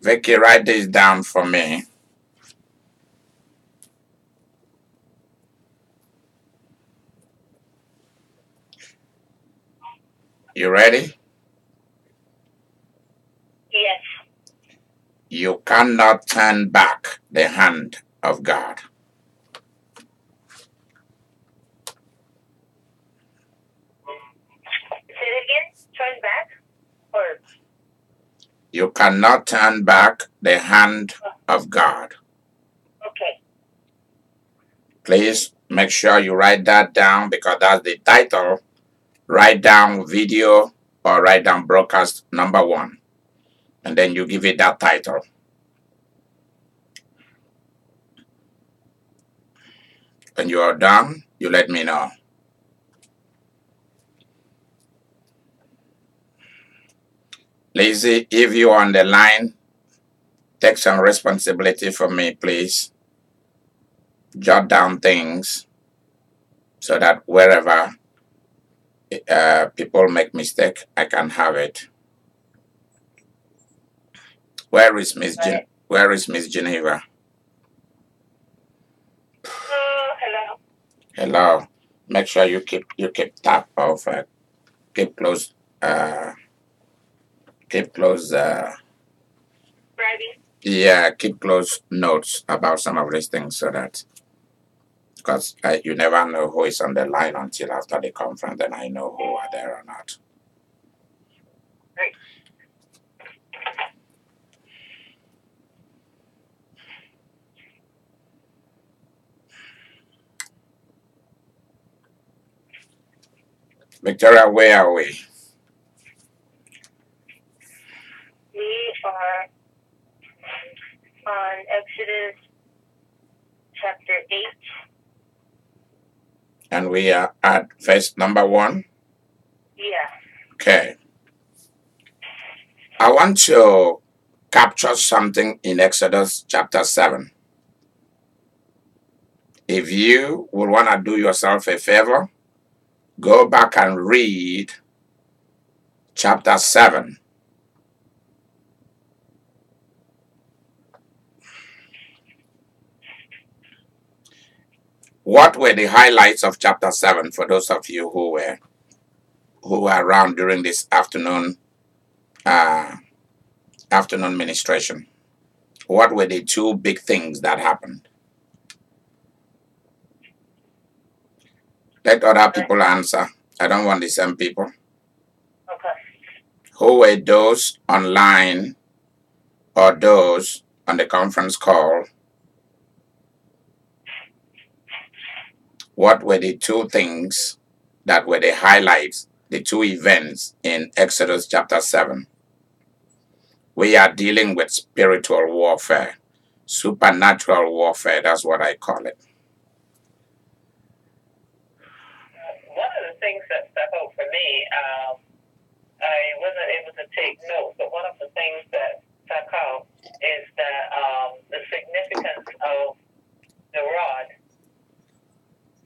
Vicky, write this down for me. You ready? Yes. You cannot turn back the hand of God. Say it again. Turn back? Or You cannot turn back the hand of God. okay. Please make sure you write that down because that's the title. Write down video or write down broadcast number 1. And then you give it that title. When you are done, you let me know. Lizzie, if you're on the line, take some responsibility for me, please. Jot down things so that wherever people make mistake, I can have it. Where is Where is Miss Geneva? Hello. Hello. Make sure you keep tap of keep close Writing. yeah, keep close notes about some of these things so that because you never know who is on the line until after the conference, then I know who are there or not. Right. Victoria, where are we? We are on Exodus chapter 8. And we are at verse number 1? Yeah. Okay. I want to capture something in Exodus chapter 7. If you would want to do yourself a favor, go back and read chapter 7. What were the highlights of chapter 7 for those of you who were around during this afternoon ministration? What were the 2 big things that happened? Let other people answer. I don't want the same people. Okay. Who were those online or those on the conference call? What were the 2 things that were the highlights, the 2 events in Exodus chapter 7? We are dealing with spiritual warfare, supernatural warfare, that's what I call it. One of the things that stuck out for me, I wasn't able to take notes, but one of the things that stuck out is that the significance of the rod.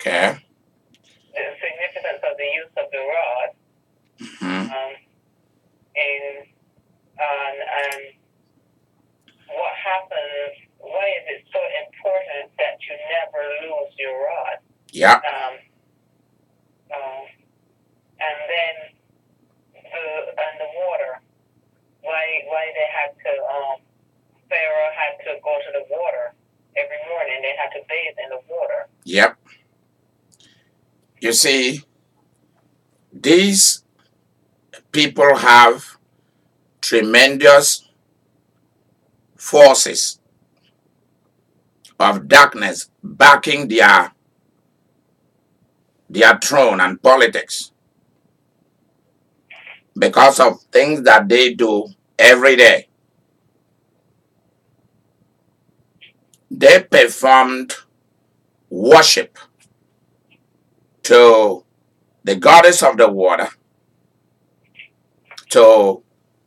Okay. The significance of the use of the rod. Mm-hmm. And what happens, why is it so important that you never lose your rod? Yeah. And then the water, why they had to, Pharaoh had to go to the water every morning. They had to bathe in the water. Yep. You see, these people have tremendous forces of darkness backing their throne and politics because of things that they do every day. They performed worship to the goddess of the water, to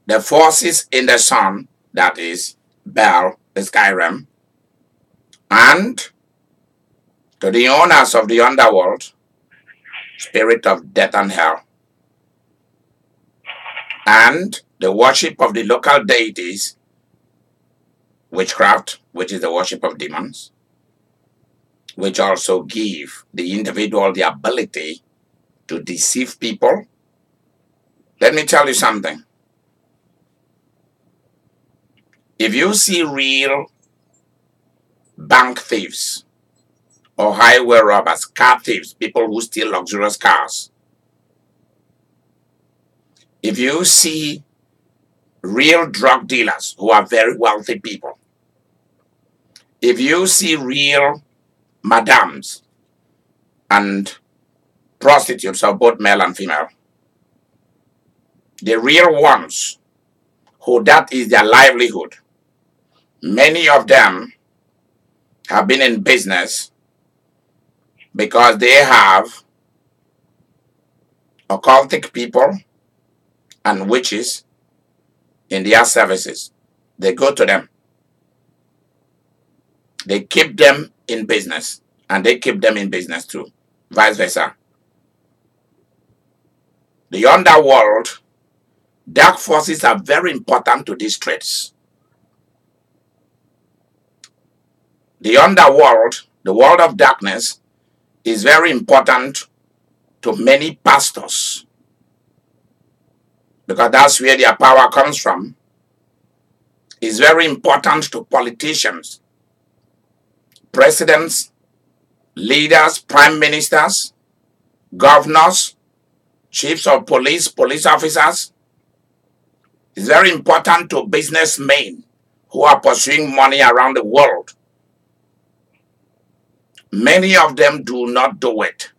the forces in the sun, that is Baal, the Skyrim, and to the owners of the underworld, spirit of death and hell, and the worship of the local deities witchcraft, which is the worship of demons, which also give the individual the ability to deceive people. Let me tell you something. If you see real bank thieves or highway robbers, car thieves, people who steal luxurious cars, if you see real drug dealers who are very wealthy people, if you see real madams and prostitutes of both male and female, the real ones who that is their livelihood, many of them have been in business because they have occultic people and witches in their services. They go to them. They keep them in business, and they keep them in business too, vice versa. The underworld, dark forces are very important to these trades. The underworld, the world of darkness, is very important to many pastors because that's where their power comes from. It's very important to politicians, presidents, leaders, prime ministers, governors, chiefs of police, police officers. It's very important to businessmen who are pursuing money around the world. Many of them do not do it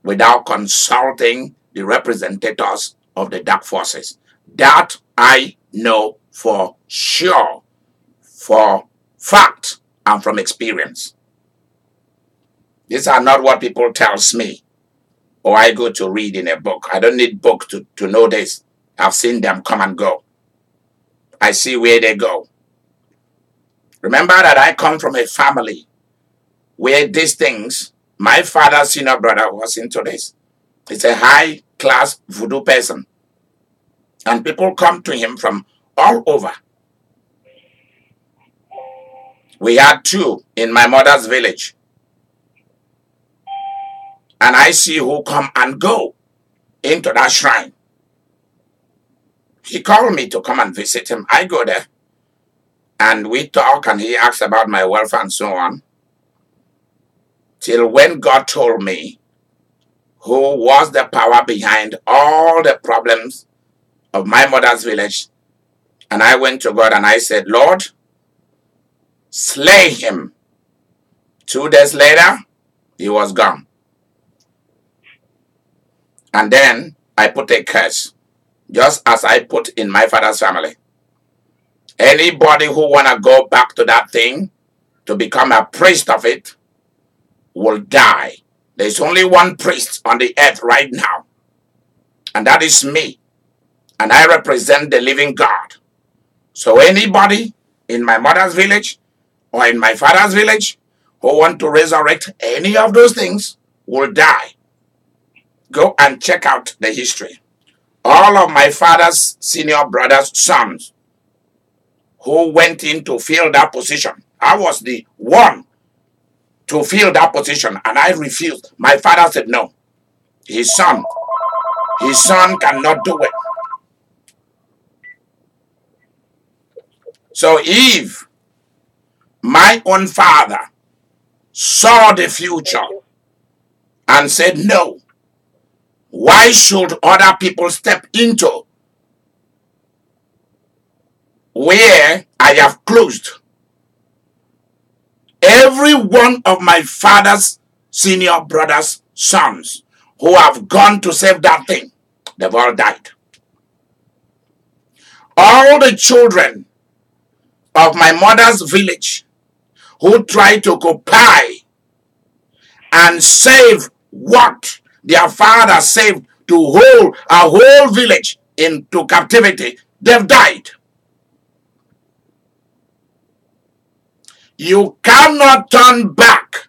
without consulting the representatives of the dark forces. That I know for sure, for fact, and from experience. These are not what people tells me or I go to read in a book. I don't need book to know this. I've seen them come and go. I see where they go. Remember that I come from a family where these things, my father's senior brother was into this. He's a high-class voodoo person. And people come to him from all over. We had 2 in my mother's village. And I see who come and go into that shrine. He called me to come and visit him. I go there. And we talk and he asks about my welfare and so on. Till when God told me who was the power behind all the problems of my mother's village. And I went to God and I said, Lord, slay him. 2 days later, he was gone. And then I put a curse, just as I put in my father's family. Anybody who want to go back to that thing to become a priest of it will die. There's only one priest on the earth right now, and that is me. And I represent the living God. So anybody in my mother's village or in my father's village who want to resurrect any of those things will die. Go and check out the history. All of my father's senior brothers' sons who went in to fill that position. I was the one to fill that position and I refused. My father said no. His son cannot do it. So if my own father saw the future and said no, why should other people step into where I have closed? Every one of my father's senior brothers' sons who have gone to save that thing, they've all died. All the children of my mother's village who tried to occupy and save what their father saved to hold a whole village into captivity, they've died. You cannot turn back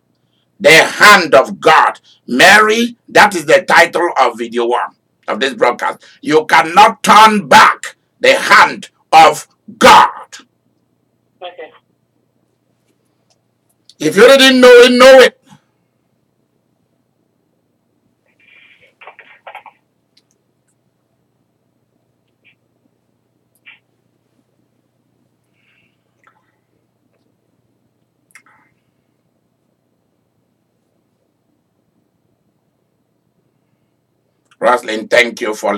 the hand of God. Mary, that is the title of video 1 of this broadcast. You cannot turn back the hand of God. Okay. If you didn't know it, know it. Roslyn, thank you for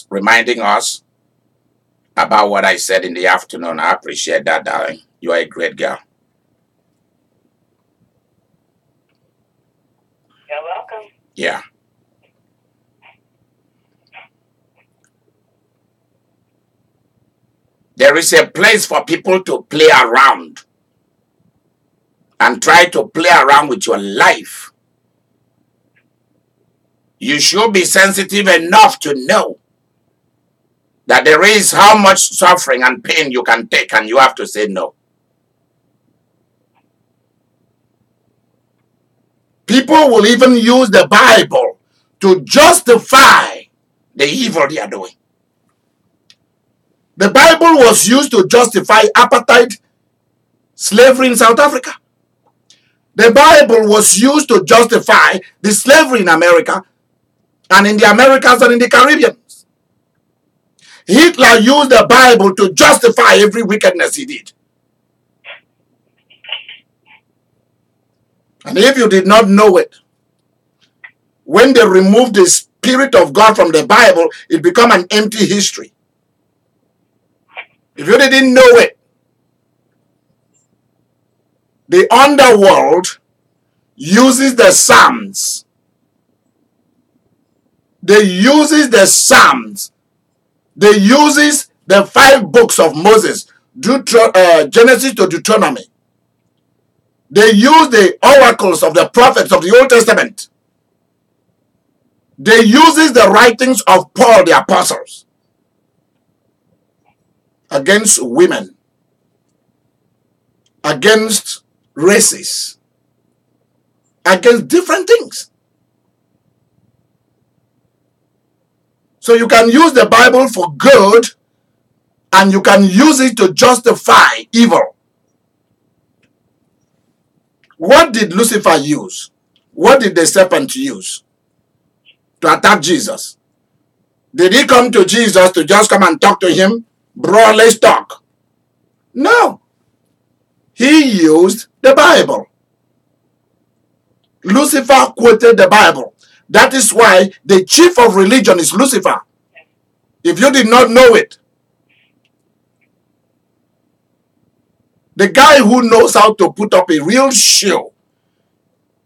reminding us about what I said in the afternoon. I appreciate that, darling. You are a great girl. You're welcome. Yeah. There is a place for people to play around and try to play around with your life. You should be sensitive enough to know that there is how much suffering and pain you can take, and you have to say no. People will even use the Bible to justify the evil they are doing. The Bible was used to justify apartheid, slavery in South Africa. The Bible was used to justify the slavery in America and in the Americas and in the Caribbean. Hitler used the Bible to justify every wickedness he did. And if you did not know it, when they removed the Spirit of God from the Bible, it became an empty history. If you didn't know it, the underworld uses the Psalms. They uses the Psalms. They uses the 5 books of Moses, Genesis to Deuteronomy. They use the oracles of the prophets of the Old Testament. They uses the writings of Paul the apostles against women, against races, against different things. So you can use the Bible for good, and you can use it to justify evil. What did Lucifer use? What did the serpent use to attack Jesus? Did he come to Jesus to just come and talk to him? Bro, let's talk. No. He used the Bible. Lucifer quoted the Bible. That is why the chief of religion is Lucifer. If you did not know it, the guy who knows how to put up a real show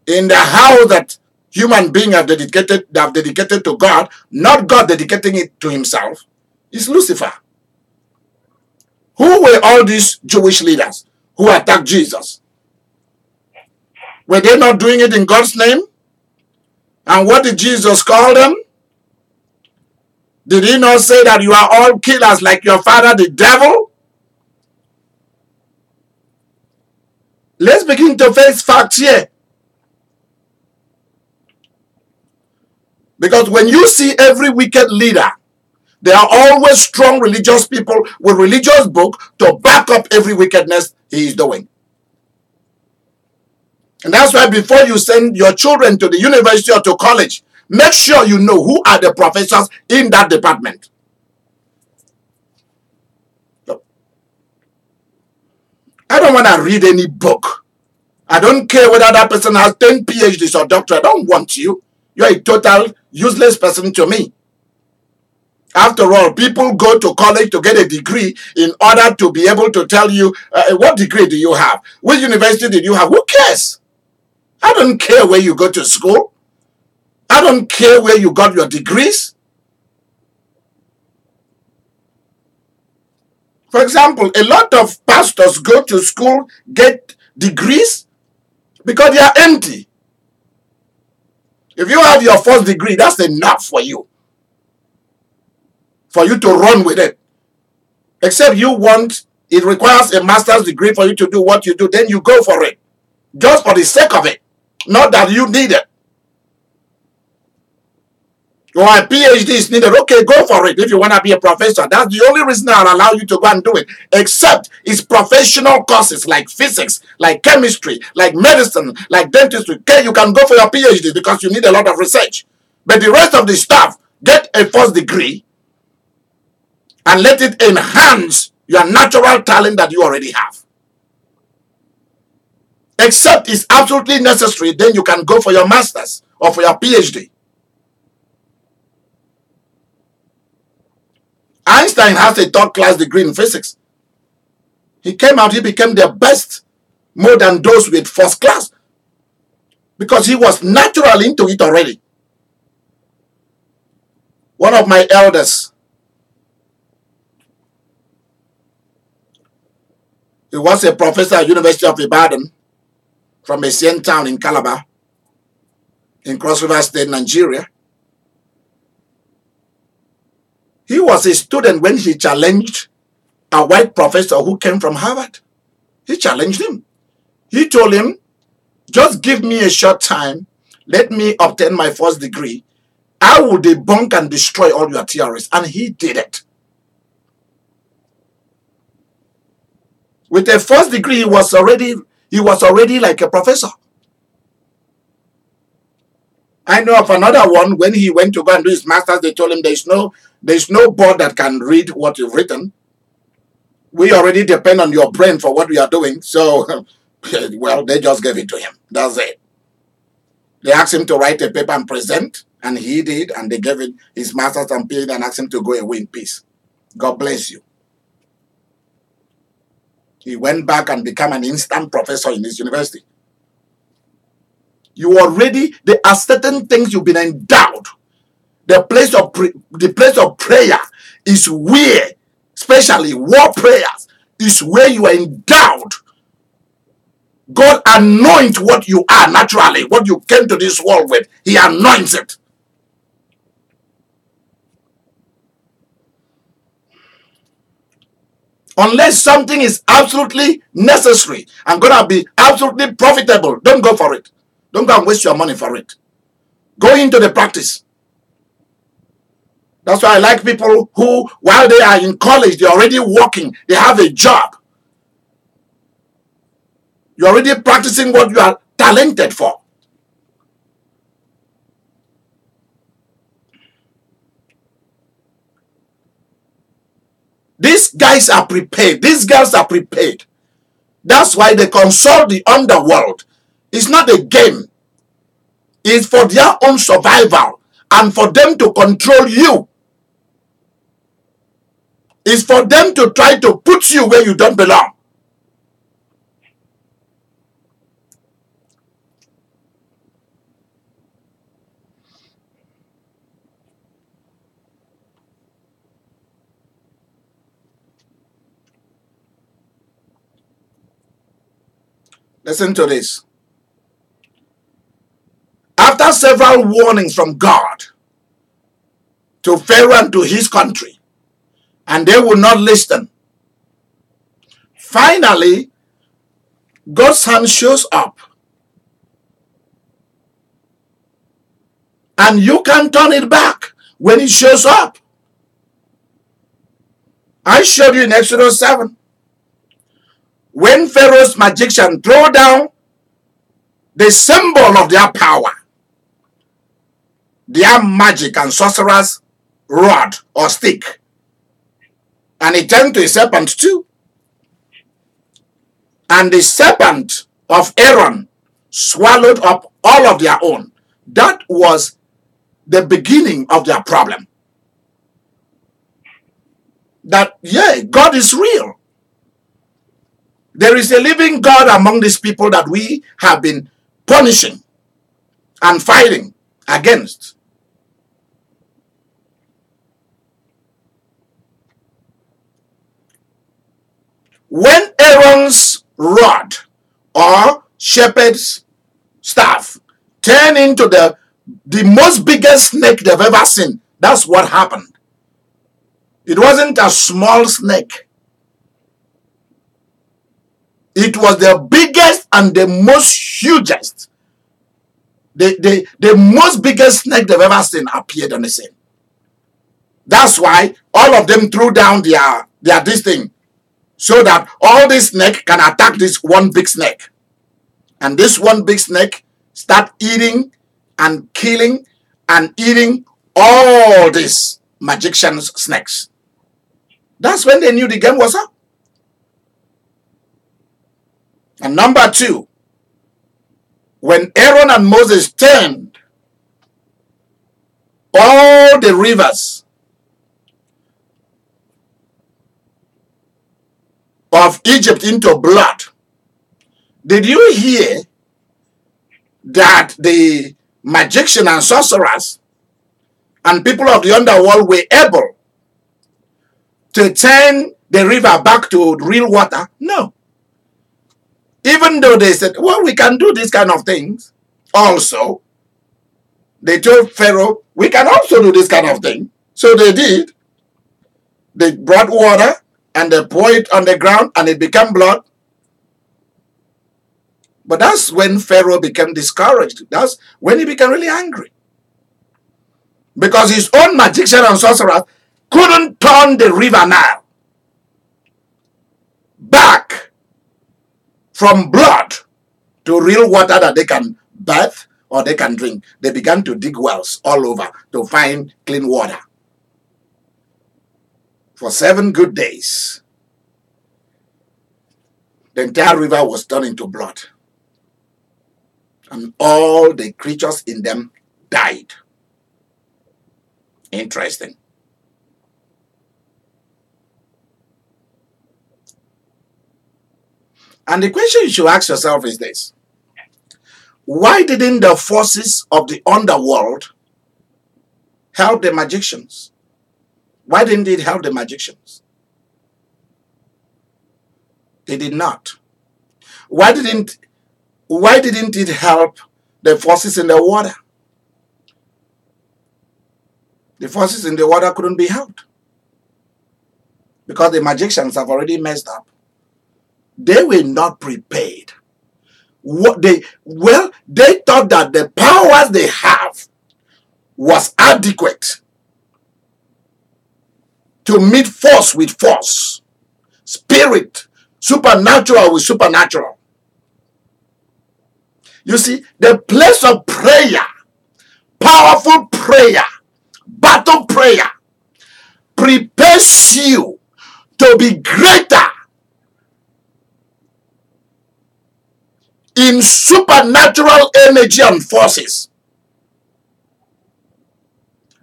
in the house that human beings have dedicated to God, not God dedicating it to himself, is Lucifer. Who were all these Jewish leaders who attacked Jesus? Were they not doing it in God's name? And what did Jesus call them? Did he not say that you are all killers like your father the devil? Let's begin to face facts here. Because when you see every wicked leader, there are always strong religious people with religious book to back up every wickedness he is doing. And that's why before you send your children to the university or to college, make sure you know who are the professors in that department. I don't want to read any book. I don't care whether that person has 10 PhDs or doctorate. I don't want you. You're a total useless person to me. After all, people go to college to get a degree in order to be able to tell you, what degree do you have? Which university did you have? Who cares? I don't care where you go to school. I don't care where you got your degrees. For example, a lot of pastors go to school, get degrees, because they are empty. If you have your first degree, that's enough for you to run with it. Except it requires a master's degree for you to do what you do, then you go for it. Just for the sake of it. Not that you need it. or a PhD is needed, okay, go for it if you want to be a professor. That's the only reason I'll allow you to go and do it. Except it's professional courses like physics, like chemistry, like medicine, like dentistry. Okay, you can go for your PhD because you need a lot of research. But the rest of the stuff, get a first degree and let it enhance your natural talent that you already have. Except it's absolutely necessary, then you can go for your master's or for your PhD. Einstein has a third-class degree in physics. He came out, he became the best, more than those with first class, because he was naturally into it already. One of my elders, he was a professor at University of Ibadan from a Sien town in Calabar, in Cross River State, Nigeria. He was a student when he challenged a white professor who came from Harvard. He challenged him. He told him, just give me a short time, let me obtain my first degree. I will debunk and destroy all your theories. And he did it. With a first degree, he was already like a professor. I know of another one, when he went to go and do his master's, they told him there's no board that can read what you've written. We already depend on your brain for what we are doing. So, well, they just gave it to him. That's it. They asked him to write a paper and present, and he did, and they gave him his master's and PhD and asked him to go away in peace. God bless you. He went back and became an instant professor in his university. There are certain things you've been endowed. The place of prayer is where, especially war prayers, is where you are endowed. God anoints what you are naturally, what you came to this world with. He anoints it. Unless something is absolutely necessary and going to be absolutely profitable, don't go for it. Don't go and waste your money for it. Go into the practice. That's why I like people who, while they are in college, they're already working. They have a job. You're already practicing what you are talented for. These guys are prepared. These girls are prepared. That's why they consult the underworld. It's not a game. It's for their own survival and for them to control you. It's for them to try to put you where you don't belong. Listen to this. After several warnings from God to Pharaoh and to his country, and they will not listen, finally, God's hand shows up. And you can turn it back when it shows up. I showed you in Exodus 7. When Pharaoh's magician threw down the symbol of their power, their magic and sorcerer's rod or stick, and it turned to a serpent too. And the serpent of Aaron swallowed up all of their own. That was the beginning of their problem. That, yeah, God is real. There is a living God among these people that we have been punishing and fighting against. When Aaron's rod or shepherd's staff turned into the most biggest snake they've ever seen, that's what happened. It wasn't a small snake. It was the biggest and the most hugest. The most biggest snake they've ever seen appeared on the scene. That's why all of them threw down their this thing, so that all this snake can attack this one big snake. And this one big snake start eating and killing and eating all these magicians' snakes. That's when they knew the game was up. And number two, when Aaron and Moses turned all the rivers of Egypt into blood, did you hear that the magician and sorcerers and people of the underworld were able to turn the river back to real water? No. Even though they said, well, we can do these kind of things also, they told Pharaoh, we can also do this kind of thing. So they did. They brought water and they poured it on the ground and it became blood. But that's when Pharaoh became discouraged. That's when he became really angry. Because his own magician and sorcerer couldn't turn the river Nile back from blood to real water that they can bathe or they can drink. They began to dig wells all over to find clean water. For 7 good days, the entire river was turned into blood. And all the creatures in them died. Interesting. And the question you should ask yourself is this: why didn't the forces of the underworld help the magicians? Why didn't it help the magicians? They did not. Why didn't it help the forces in the water? The forces in the water couldn't be helped because the magicians have already messed up. They were not prepared. They thought that the powers they have was adequate to meet force with force, spirit, supernatural with supernatural. You see, the place of prayer, powerful prayer, battle prayer, prepares you to be greater in supernatural energy and forces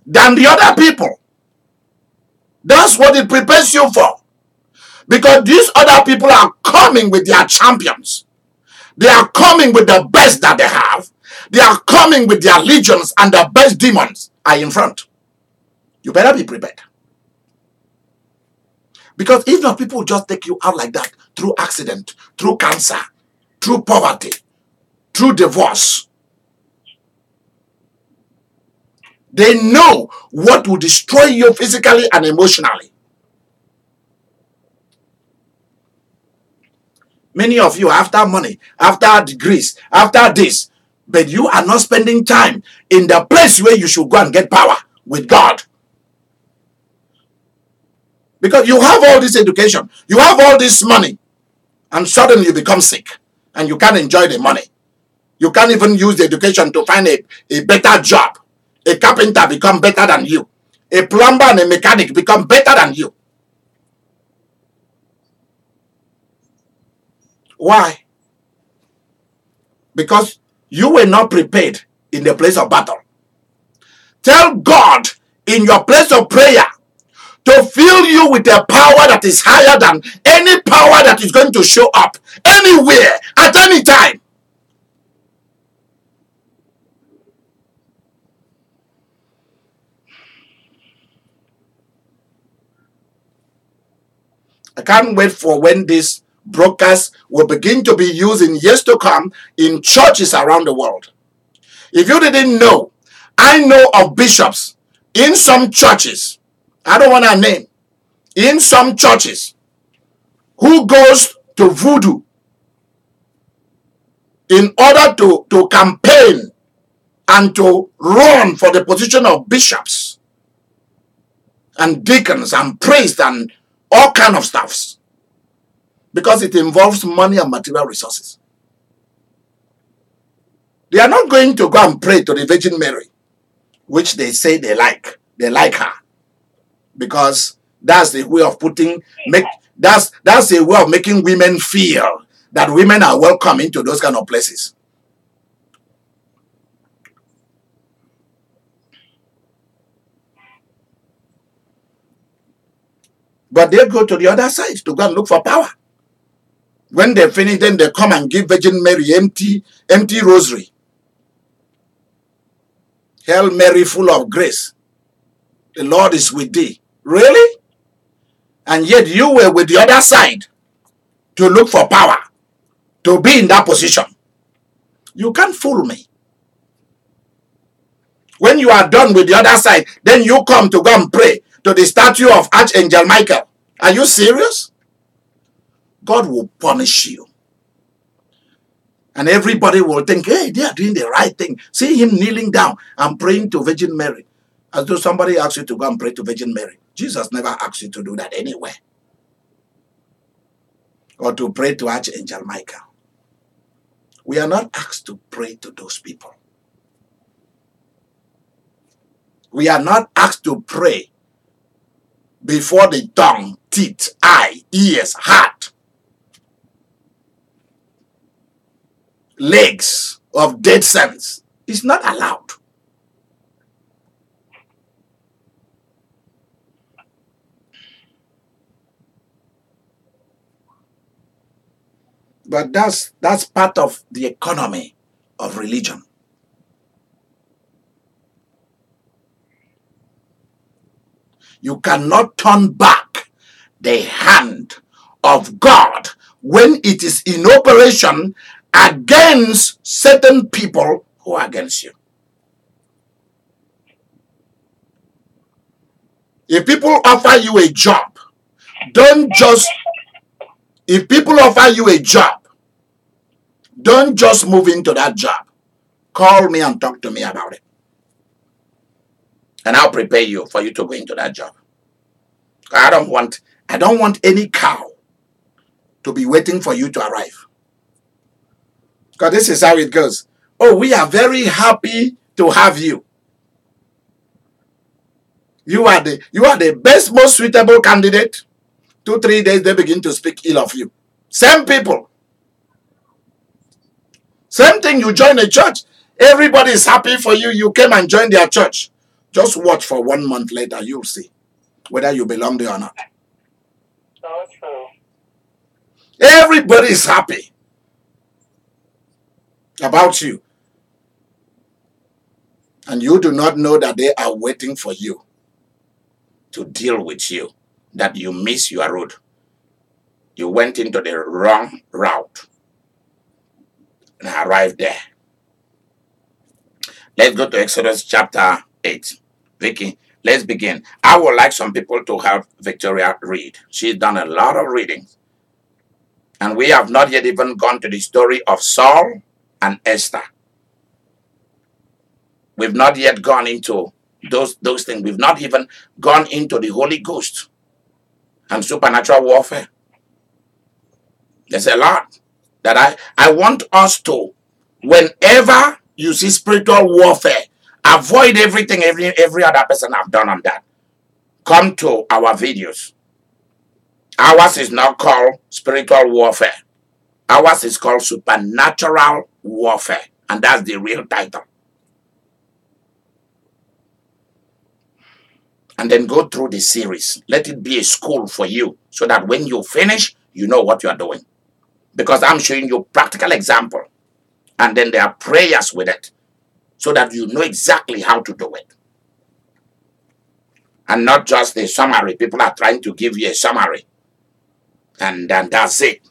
than the other people. That's what it prepares you for. Because these other people are coming with their champions. They are coming with the best that they have. They are coming with their legions, and the best demons are in front. You better be prepared. Because if not, people will just take you out like that through accident, through cancer, through poverty, through divorce. They know what will destroy you physically and emotionally. Many of you, after money, after degrees, after this, but you are not spending time in the place where you should go and get power with God. Because you have all this education, you have all this money, and suddenly you become sick, and you can't enjoy the money. You can't even use the education to find a better job. A carpenter become better than you. A plumber and a mechanic become better than you. Why? Because you were not prepared in the place of battle. Tell God in your place of prayer to fill you with a power that is higher than any power that is going to show up anywhere at any time. I can't wait for when this broadcast will begin to be used in years to come in churches around the world. If you didn't know, I know of bishops in some churches, I don't want to name, in some churches, who goes to voodoo in order to campaign and to run for the position of bishops. and deacons and priests and all kind of stuffs, because it involves money and material resources. They are not going to go and pray to the Virgin Mary, which they say they like. They like her because that's the way of that's a way of making women feel that women are welcome into those kind of places. But they go to the other side to go and look for power. When they finish, then they come and give Virgin Mary empty rosary. Hail Mary, full of grace, the Lord is with thee. Really? And yet you were with the other side to look for power, to be in that position. You can't fool me. When you are done with the other side, then you come to go and pray to the statue of Archangel Michael. Are you serious? God will punish you. And everybody will think, hey, they are doing the right thing. See him kneeling down and praying to Virgin Mary. As though somebody asked you to go and pray to Virgin Mary. Jesus never asked you to do that anywhere. Or to pray to Archangel Michael. We are not asked to pray to those people. We are not asked to pray before the tongue, teeth, eye, ears, heart, legs of dead saints. It's not allowed. But that's part of the economy of religion. You cannot turn back the hand of God when it is in operation against certain people who are against you. If people offer you a job, if people offer you a job, don't just move into that job. Call me and talk to me about it. And I'll prepare you for you to go into that job. I don't want any cow to be waiting for you to arrive. Because this is how it goes. Oh, we are very happy to have you. You are the best, most suitable candidate. 2-3 days, they begin to speak ill of you. Same people. Same thing, you join a church. Everybody is happy for you. You came and joined their church. Just watch for 1 month later. You'll see whether you belong there or not. So true. Everybody is happy about you. And you do not know that they are waiting for you to deal with you, that you miss your road. You went into the wrong route and arrived there. Let's go to Exodus chapter 8. Vicky, let's begin. I would like some people to have Victoria read. She's done a lot of reading. And we have not yet even gone to the story of Saul and Esther. We've not yet gone into those things. We've not even gone into the Holy Ghost and supernatural warfare. There's a lot that I want us to, whenever you see spiritual warfare, avoid everything every other person have done on that. Come to our videos. Ours is not called spiritual warfare. Ours is called supernatural warfare. And that's the real title. And then go through the series. Let it be a school for you so that when you finish, you know what you are doing. Because I'm showing you practical example. And then there are prayers with it so that you know exactly how to do it. And not just the summary. People are trying to give you a summary. And then that's it.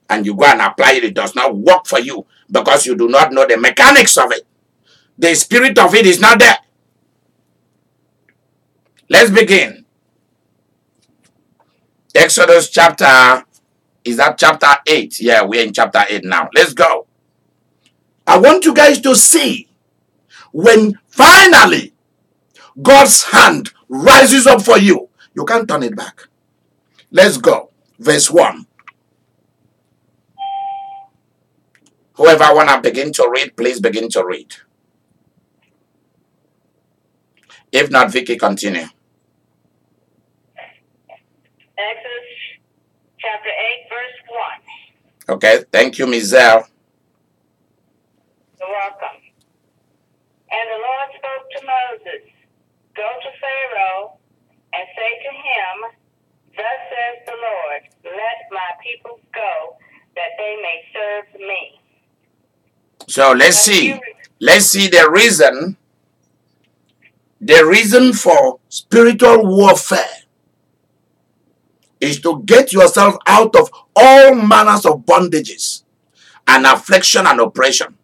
And you go and apply it. It does not work for you because you do not know the mechanics of it. The spirit of it is not there. Let's begin. Exodus chapter, is that chapter 8? Yeah, we're in chapter 8 now. Let's go. I want you guys to see when finally God's hand rises up for you You can't turn it back. Let's go. Verse 1. Whoever want to begin to read, please begin to read. If not, Vicky, continue. Exodus chapter 8, verse 1. Okay, thank you, Mizelle. You're welcome. And the Lord spoke to Moses, "Go to Pharaoh and say to him, Thus says the Lord, let my people go, that they may serve me." So let's see. Let's see the reason. The reason for spiritual warfare is to get yourself out of all manners of bondages and affliction and oppression,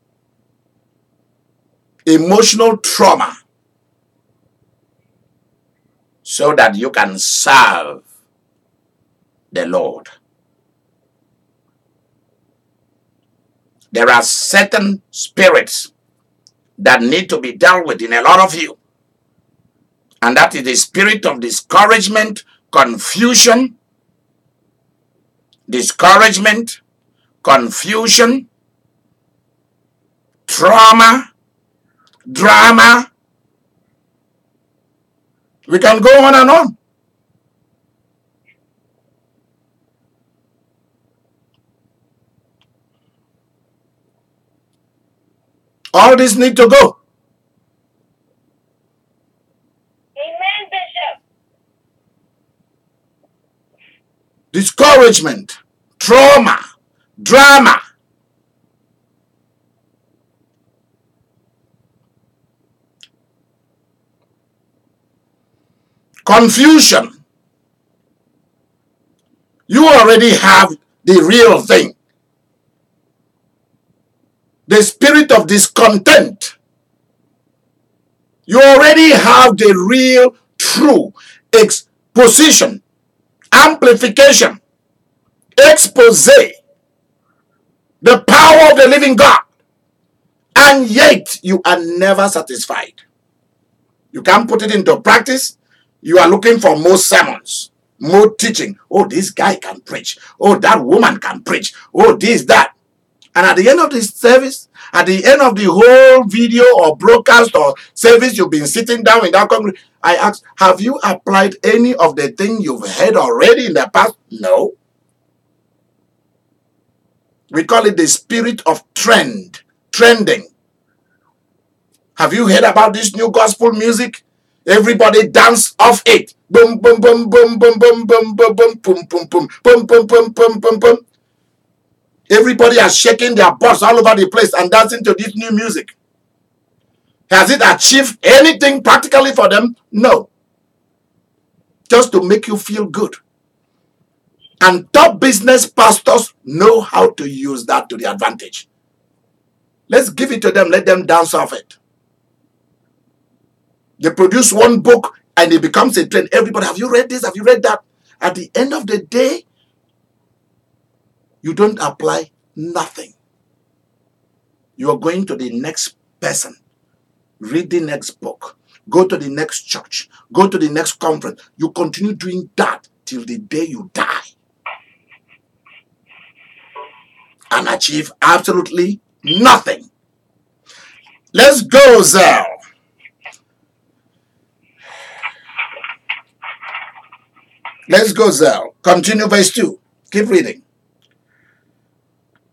emotional trauma, so that you can serve the Lord. There are certain spirits that need to be dealt with in a lot of you. And that is the spirit of discouragement, confusion, trauma, drama. We can go on and on. All this need to go. Amen, Bishop. Discouragement, trauma, drama. Confusion. You already have the real thing. The spirit of discontent. You already have the real, true exposition, amplification, expose, the power of the living God. And yet you are never satisfied. You can't put it into practice. You are looking for more sermons, more teaching. Oh, this guy can preach. Oh, that woman can preach. Oh, this, that. And at the end of the service, at the end of the whole video or broadcast or service, you've been sitting down in that congregation. I ask, have you applied any of the things you've heard already in the past? No. We call it the spirit of trending. Have you heard about this new gospel music? Everybody dance off it. Boom, boom, boom, boom, boom, boom, boom, boom, boom, boom, boom, boom, boom, boom, boom, boom, boom, boom. Everybody are shaking their butts all over the place and dancing to this new music. Has it achieved anything practically for them? No. Just to make you feel good. And top business pastors know how to use that to their advantage. Let's give it to them. Let them dance off it. They produce one book and it becomes a trend. Everybody, have you read this? Have you read that? At the end of the day, you don't apply nothing. You are going to the next person, read the next book, go to the next church, go to the next conference. You continue doing that till the day you die and achieve absolutely nothing. Let's go, Zell. Let's go, Zell. Continue verse 2. Keep reading.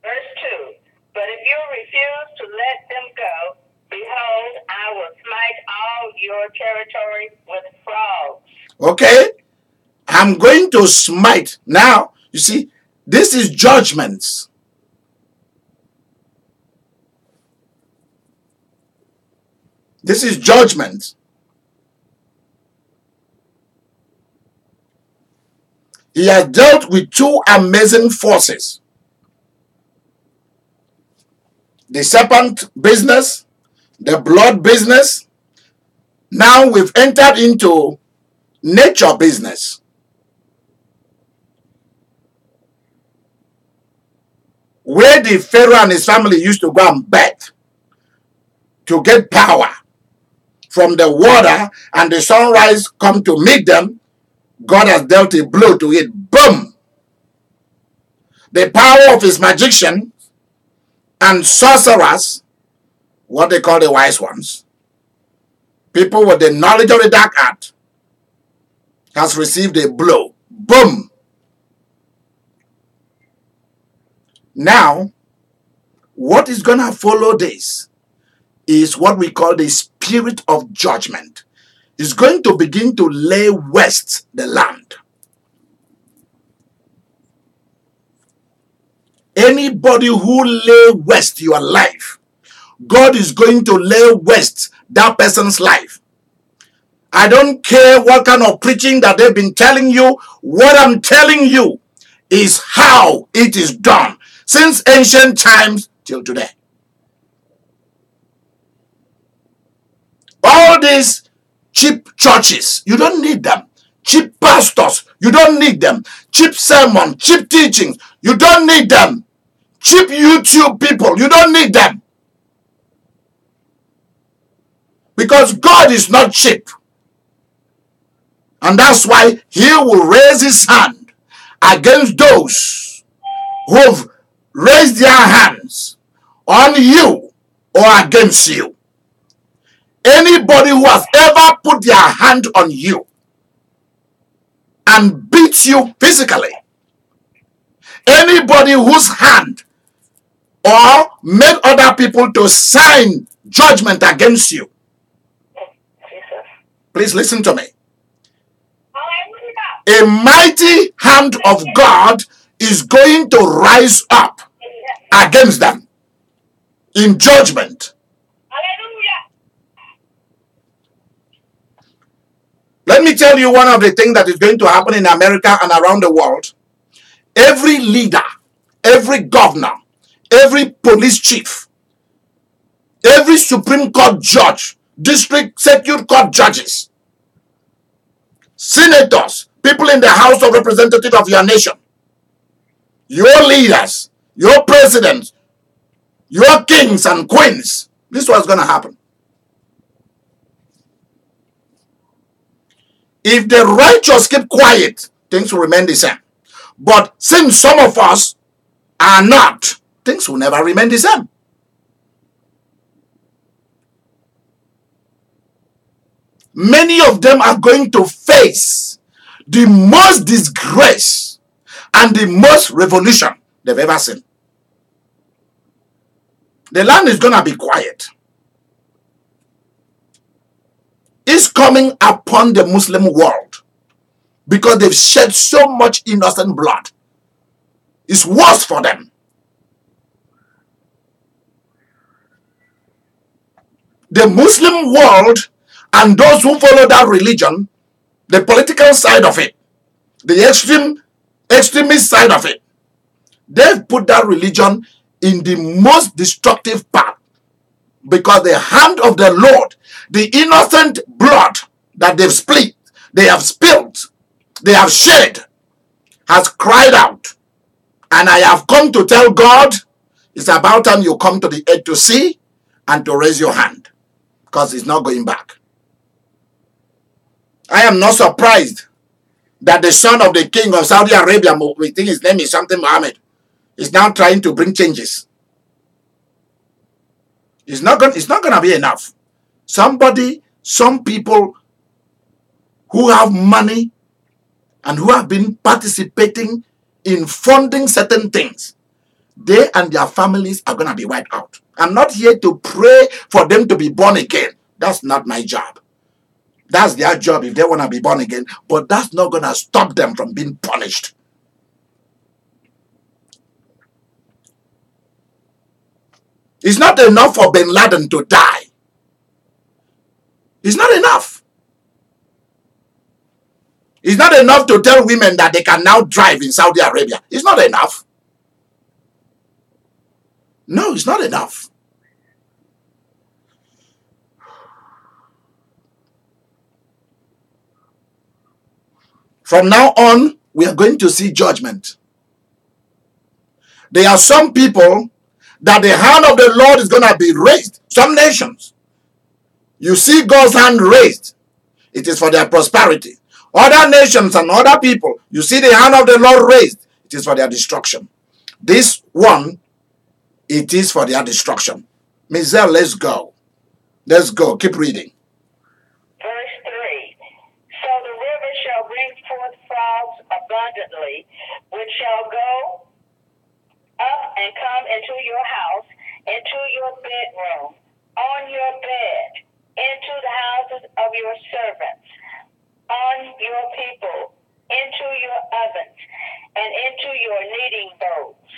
Verse 2. But if you refuse to let them go, behold, I will smite all your territory with frogs. Okay. I'm going to smite. Now, you see, this is judgments. This is judgment. He has dealt with two amazing forces. The serpent business, the blood business. Now we've entered into nature business. Where the Pharaoh and his family used to go and bet to get power from the water and the sunrise come to meet them. God has dealt a blow to it. Boom! The power of his magician and sorcerers, what they call the wise ones, people with the knowledge of the dark art, has received a blow. Boom! Now, what is going to follow this is what we call the spirit of judgment. It's going to begin to lay waste the land. Anybody who lay waste your life, God is going to lay waste that person's life. I don't care what kind of preaching that they've been telling you. What I'm telling you is how it is done since ancient times till today. All these cheap churches, you don't need them. Cheap pastors, you don't need them. Cheap sermon, cheap teachings, you don't need them. Cheap YouTube people, you don't need them. Because God is not cheap. And that's why he will raise his hand against those who've raised their hands on you or against you. Anybody who has ever put their hand on you and beat you physically, anybody whose hand or made other people to sign judgment against you, please listen to me. A mighty hand of God is going to rise up against them in judgment. Let me tell you one of the things that is going to happen in America and around the world. Every leader, every governor, every police chief, every Supreme Court judge, district circuit court judges, senators, people in the House of Representatives of your nation, your leaders, your presidents, your kings and queens, this is what's going to happen. If the righteous keep quiet, things will remain the same. But since some of us are not, things will never remain the same. Many of them are going to face the most disgrace and the most revolution they've ever seen. The land is going to be quiet. It's coming upon the Muslim world because they've shed so much innocent blood. It's worse for them. The Muslim world and those who follow that religion, the political side of it, the extremist side of it, they've put that religion in the most destructive part because the hand of the Lord, the innocent blood that they've split, they have spilled, they have shed, has cried out. And I have come to tell God, it's about time you come to the edge to see and to raise your hand, because it's not going back. I am not surprised that the son of the king of Saudi Arabia, we think his name is something Mohammed, is now trying to bring changes. It's not going to be enough. Some people who have money and who have been participating in funding certain things, they and their families are going to be wiped out. I'm not here to pray for them to be born again. That's not my job. That's their job if they want to be born again. But that's not going to stop them from being punished. It's not enough for Bin Laden to die. It's not enough. It's not enough to tell women that they can now drive in Saudi Arabia. It's not enough. No, it's not enough. From now on, we are going to see judgment. There are some people that the hand of the Lord is going to be raised. Some nations, you see God's hand raised. It is for their prosperity. Other nations and other people, you see the hand of the Lord raised. It is for their destruction. This one, it is for their destruction. Mizel, let's go. Let's go. Keep reading. Verse 3. So the river shall bring forth frogs abundantly, which shall go up and come into your house, into your bedroom, on your bed, into the houses of your servants, on your people, into your ovens, and into your kneading bowls.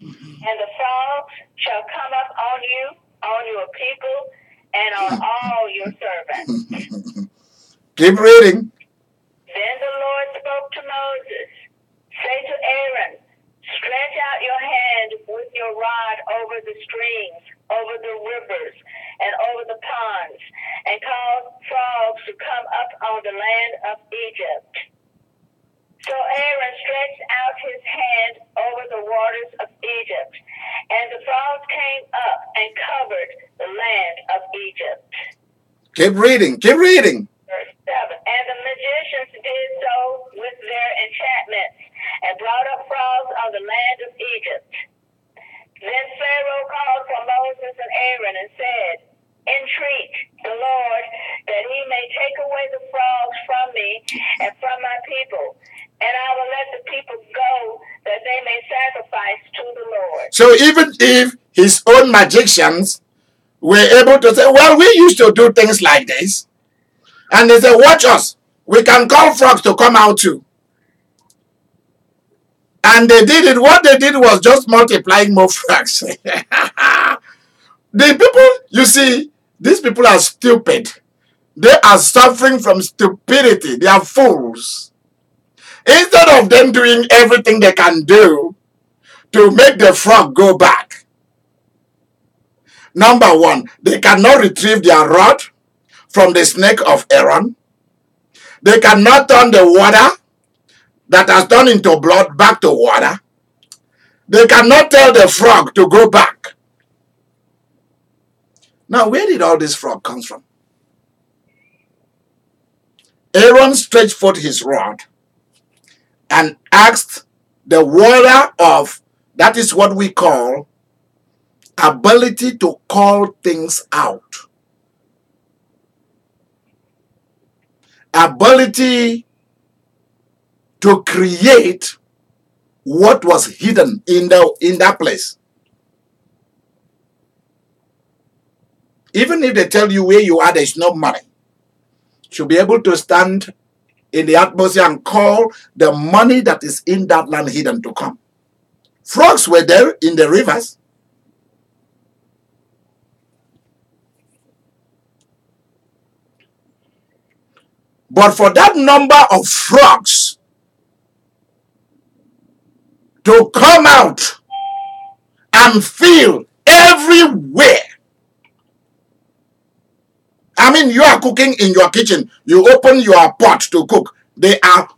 And the frogs shall come up on you, on your people, and on all your servants. Keep reading. Then the Lord spoke to Moses, say to Aaron, stretch out your hand with your rod over the streams, over the rivers, and over the ponds, and cause frogs to come up on the land of Egypt. So Aaron stretched out his hand over the waters of Egypt, and the frogs came up and covered the land of Egypt. Keep reading. Keep reading. Verse 7. And the magicians did so with their enchantments, and brought up frogs on the land of Egypt. Then Pharaoh called for Moses and Aaron and said, entreat the Lord that he may take away the frogs from me and from my people, and I will let the people go that they may sacrifice to the Lord. So even if his own magicians were able to say, well, we used to do things like this, and they say, watch us, we can call frogs to come out too. And they did it. What they did was just multiplying more frogs. The people, you see, these people are stupid. They are suffering from stupidity. They are fools. Instead of them doing everything they can do to make the frog go back. Number one, they cannot retrieve their rod from the snake of Aaron. They cannot turn the water that has turned into blood back to water. They cannot tell the frog to go back. Now, where did all this frog come from? Aaron stretched forth his rod and asked the water of, that is what we call ability to call things out. Ability to create what was hidden in that place. Even if they tell you where you are, there's no money. You should be able to stand in the atmosphere and call the money that is in that land hidden to come. Frogs were there in the rivers. But for that number of frogs to come out and fill everywhere. I mean, you are cooking in your kitchen. You open your pot to cook.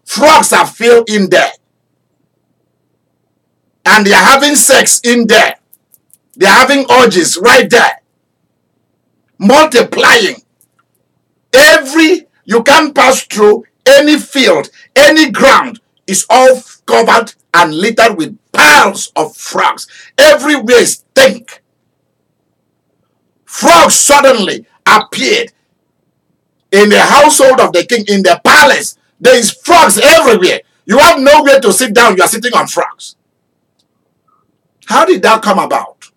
Frogs are filled in there. And they are having sex in there. They are having orgies right there. Multiplying. You can't pass through any field, any ground. It's all covered and littered with piles of frogs. Everywhere stink. Frogs suddenly appeared in the household of the king, in the palace. There is frogs everywhere. You have nowhere to sit down. You are sitting on frogs. How did that come about?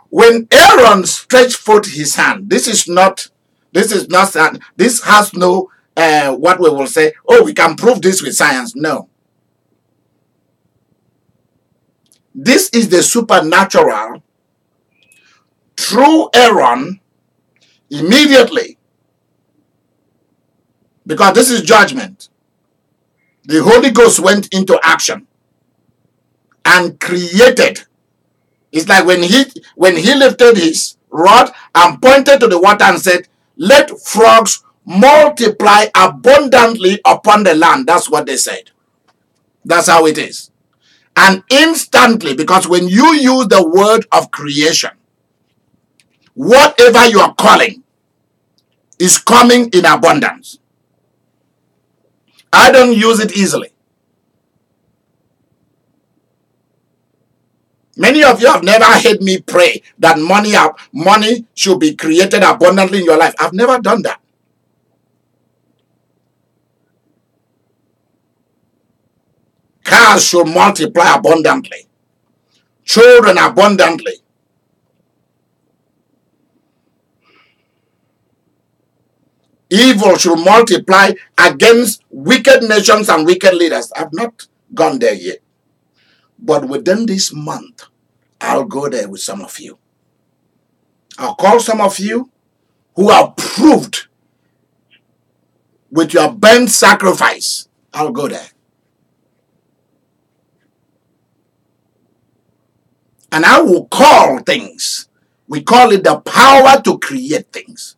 When Aaron stretched forth his hand, this has no, what we will say, oh, we can prove this with science. No. This is the supernatural. Through Aaron, immediately, because this is judgment, the Holy Ghost went into action and created. It's like when he lifted his rod and pointed to the water and said, let frogs multiply abundantly upon the land. That's what they said. That's how it is. And instantly, because when you use the word of creation, whatever you are calling is coming in abundance. I don't use it easily. Many of you have never heard me pray that money should be created abundantly in your life. I've never done that. Cars should multiply abundantly. Children abundantly. Evil should multiply against wicked nations and wicked leaders. I've not gone there yet. But within this month, I'll go there with some of you. I'll call some of you who are proved with your burnt sacrifice. I'll go there. And I will call things. We call it the power to create things.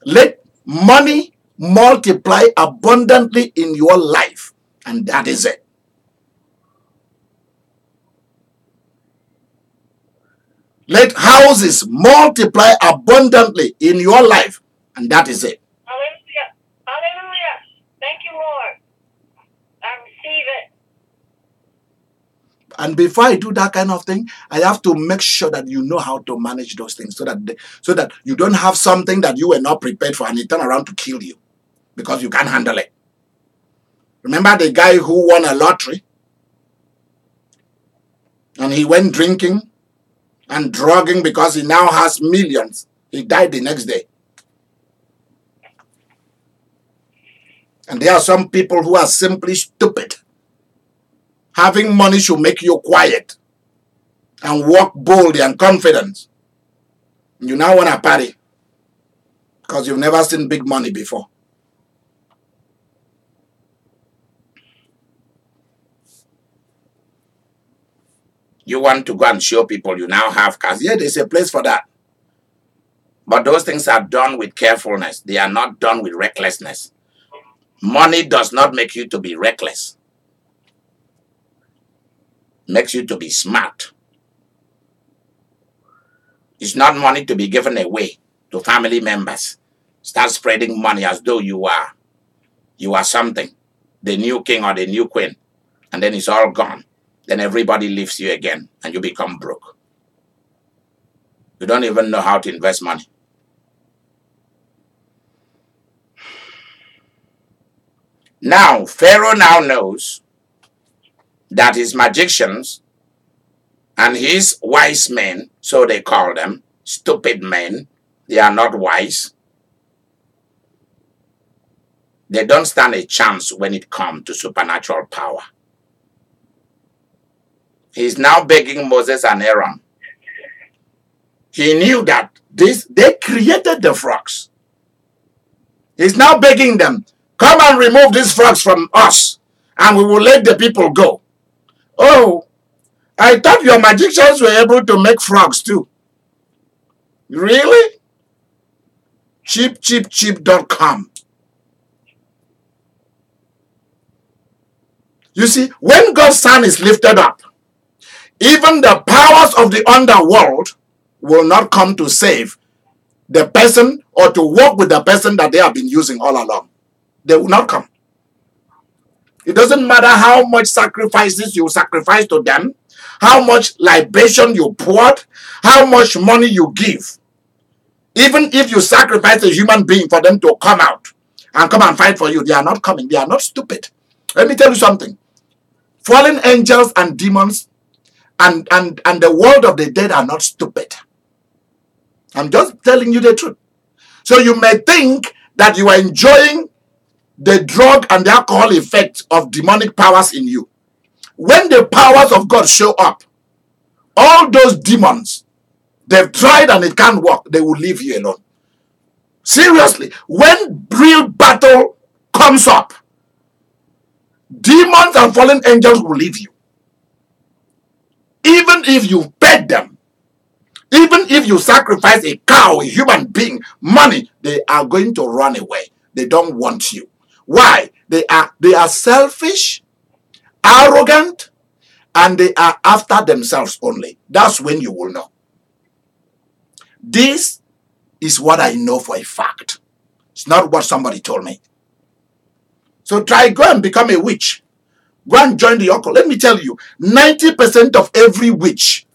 Let money multiply abundantly in your life. And that is it. Let houses multiply abundantly in your life. And that is it. Hallelujah. Hallelujah. Thank you, Lord. I receive it. And before I do that kind of thing, I have to make sure that you know how to manage those things so that you don't have something that you were not prepared for and it turn around to kill you because you can't handle it. Remember the guy who won a lottery and he went drinking and drugging because he now has millions. He died the next day. And there are some people who are simply stupid. Having money should make you quiet and walk boldly and confident. You now want to party because you've never seen big money before. You want to go and show people you now have cars. Yeah, there's a place for that. But those things are done with carefulness. They are not done with recklessness. Money does not make you to be reckless. It makes you to be smart. It's not money to be given away to family members. Start spreading money as though you are something, the new king or the new queen, and then it's all gone. Then everybody leaves you again and you become broke. You don't even know how to invest money. Now, Pharaoh now knows that his magicians and his wise men, so they call them, stupid men, they are not wise. They don't stand a chance when it comes to supernatural power. He's now begging Moses and Aaron. He knew that they created the frogs. He's now begging them, come and remove these frogs from us, and we will let the people go. Oh, I thought your magicians were able to make frogs too. Really? Cheap.com. You see, when God's Son is lifted up, even the powers of the underworld will not come to save the person or to work with the person that they have been using all along. They will not come. It doesn't matter how much sacrifices you sacrifice to them, how much libation you poured, how much money you give. Even if you sacrifice a human being for them to come out and come and fight for you, they are not coming. They are not stupid. Let me tell you something. Fallen angels and demons and the world of the dead are not stupid. I'm just telling you the truth. So you may think that you are enjoying the drug and the alcohol effect of demonic powers in you. When the powers of God show up, all those demons, they've tried and it can't work, they will leave you alone. Seriously, when real battle comes up, demons and fallen angels will leave you. Even if you pet them, even if you sacrifice a cow, a human being, money, they are going to run away. They don't want you. Why? They are selfish, arrogant, and they are after themselves only. That's when you will know. This is what I know for a fact. It's not what somebody told me. So go and become a witch. Go and join the occult. Let me tell you, 90% of every witch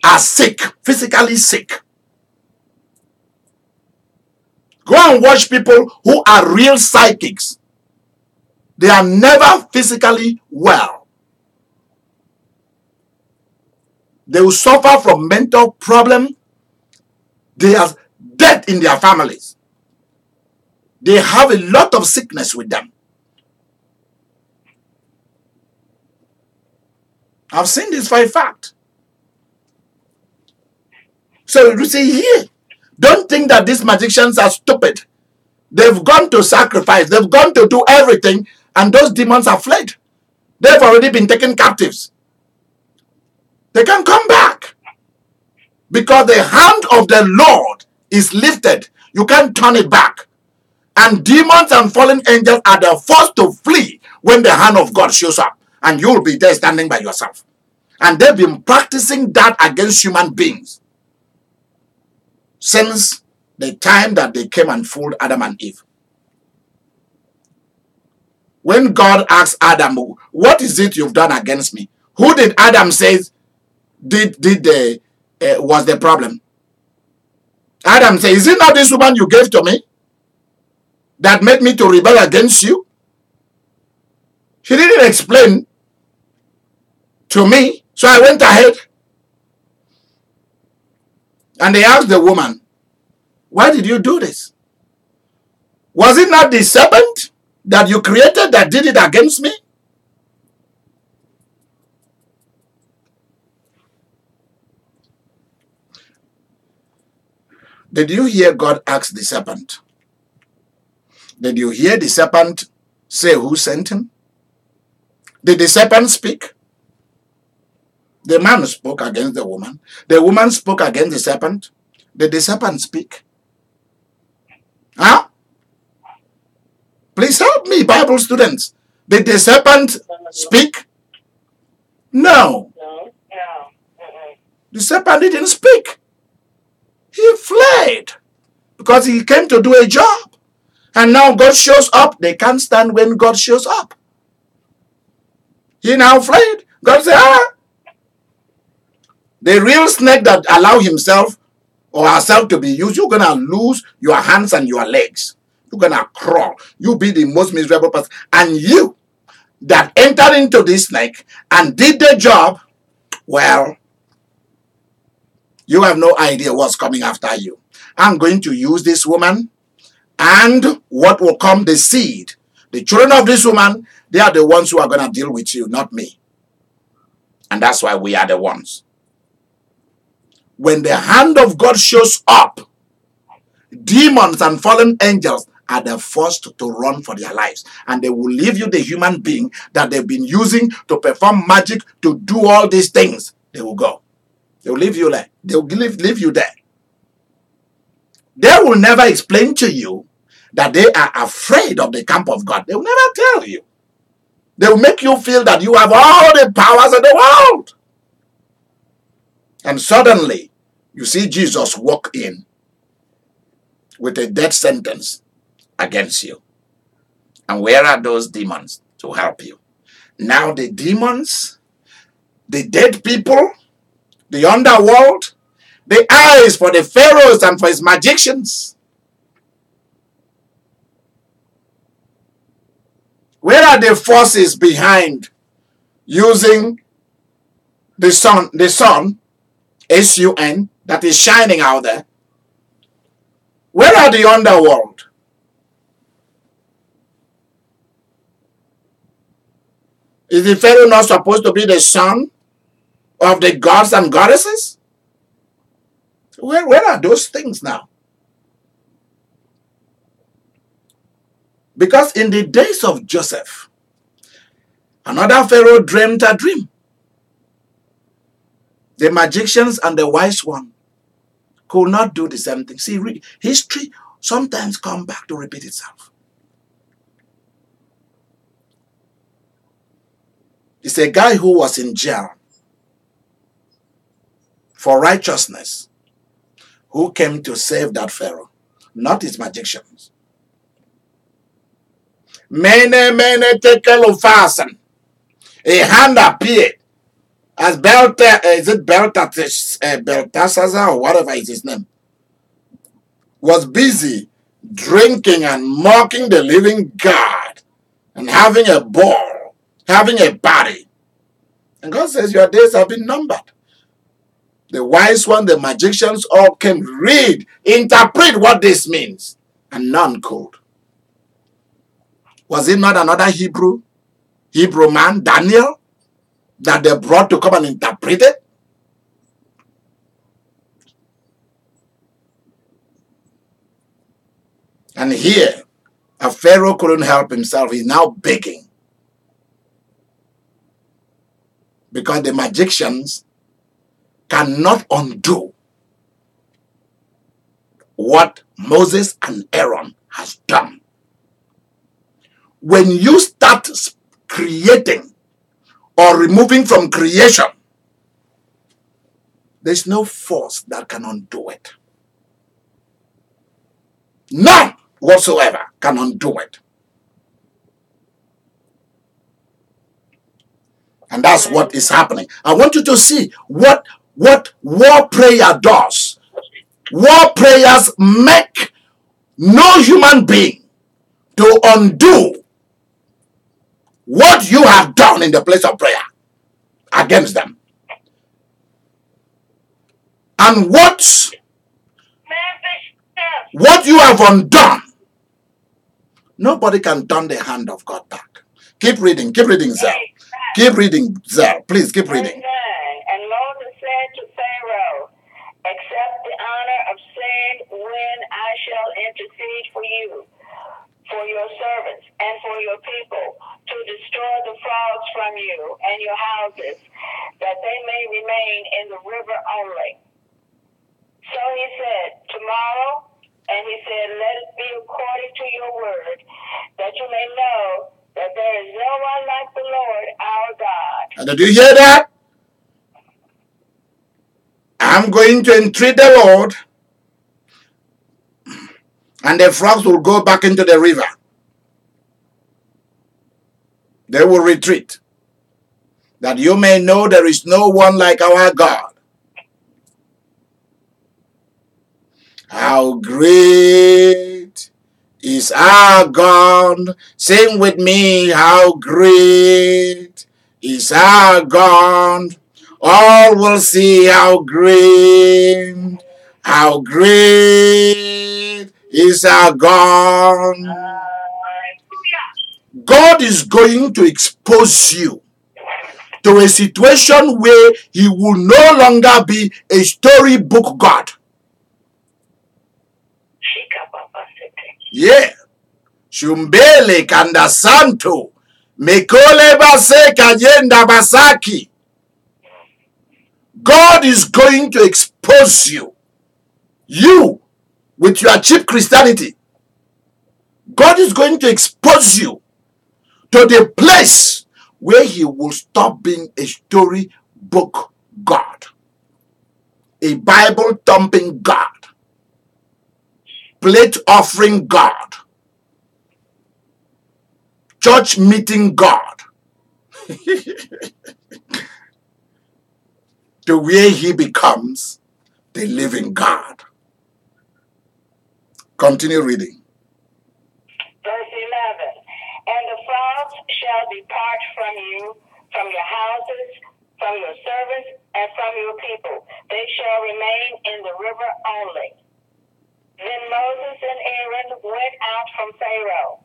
are sick, physically sick. Go and watch people who are real psychics. They are never physically well. They will suffer from mental problems. They have death in their families. They have a lot of sickness with them. I've seen this for a fact. So you see here, don't think that these magicians are stupid. They've gone to sacrifice. They've gone to do everything, and those demons have fled. They've already been taken captives. They can come back because the hand of the Lord is lifted. You can't turn it back. And demons and fallen angels are the first to flee when the hand of God shows up, and you'll be there standing by yourself. And they've been practicing that against human beings since the time that they came and fooled Adam and Eve. When God asked Adam, what is it you've done against me? Who did Adam say was the problem? Adam said, is it not this woman you gave to me that made me to rebel against you? He didn't explain to me, so I went ahead. And they asked the woman, why did you do this? Was it not the serpent that you created that did it against me? Did you hear God ask the serpent? Did you hear the serpent say who sent him? Did the serpent speak? The man spoke against the woman. The woman spoke against the serpent. Did the serpent speak? Huh? Please help me, Bible students. Did the serpent speak? No. The serpent didn't speak. He fled because he came to do a job. And now God shows up. They can't stand when God shows up. He now fled. God said, the real snake that allow himself or herself to be used, you're going to lose your hands and your legs. You're going to crawl. You'll be the most miserable person. And you that entered into this snake and did the job, well, you have no idea what's coming after you. I'm going to use this woman, and what will come? The seed. The children of this woman, they are the ones who are going to deal with you, not me. And that's why we are the ones. When the hand of God shows up, demons and fallen angels are the first to run for their lives. And they will leave you the human being that they've been using to perform magic, to do all these things. They will go. They will leave you there. They will leave you there. They will never explain to you that they are afraid of the camp of God. They will never tell you. They will make you feel that you have all the powers of the world. And suddenly, you see Jesus walk in with a death sentence against you. And where are those demons to help you? Now the demons, the dead people, the underworld, the eyes for the pharaohs and for his magicians. Where are the forces behind using the sun, S-U-N, that is shining out there? Where are the underworld? Is the Pharaoh not supposed to be the son of the gods and goddesses? Where are those things now? Because in the days of Joseph, another Pharaoh dreamed a dream. The magicians and the wise one could not do the same thing. See, history sometimes comes back to repeat itself. It's a guy who was in jail for righteousness who came to save that Pharaoh, not his magicians. Mene tekel fasten. A hand appeared as Belteshazzar or whatever is his name, was busy drinking and mocking the living God and having a ball, having a party. And God says, your days have been numbered. The wise one, the magicians all can read, interpret what this means, and none could. Was it not another Hebrew man, Daniel, that they brought to come and interpret it? And here, a Pharaoh couldn't help himself. He's now begging. Because the magicians cannot undo what Moses and Aaron has done. When you start creating or removing from creation, there's no force that can undo it. None whatsoever can undo it. And that's what is happening. I want you to see what war prayer does. War prayers make no human being to undo what you have done in the place of prayer against them. And what you have undone, nobody can turn the hand of God back. Keep reading, Zell. Keep reading, Zell. Please keep reading. And Moses said to Pharaoh, accept the honor of saying when I shall intercede for you, for your servants, and for your people, to destroy the frogs from you and your houses, that they may remain in the river only. So he said, tomorrow, and he said, let it be according to your word, that you may know that there is no one like the Lord our God. And did you hear that? I'm going to entreat the Lord, and the frogs will go back into the river. They will retreat, that you may know there is no one like our God. How great is our God? Sing with me, how great is our God? All will see how great is our God. God is going to expose you to a situation where he will no longer be a storybook God. Yeah. Shumbele kanda santo. Mekole base kajenda basaki. God is going to expose you. You, with your cheap Christianity. God is going to expose you to the place where he will stop being a storybook God. A Bible thumping God. Plate offering God. Church meeting God. To where he becomes the living God. Continue reading. Verse 11. And the frogs shall depart from you, from your houses, from your servants, and from your people. They shall remain in the river only. Then Moses and Aaron went out from Pharaoh.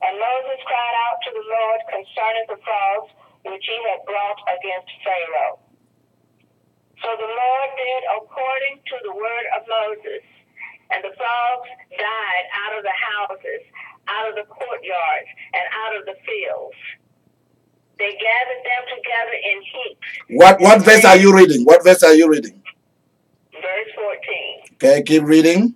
And Moses cried out to the Lord concerning the frogs which he had brought against Pharaoh. So the Lord did according to the word of Moses. And the frogs died out of the houses, out of the courtyards, and out of the fields. They gathered them together in heaps. What verse are you reading? What verse are you reading? Verse 14. Okay, keep reading.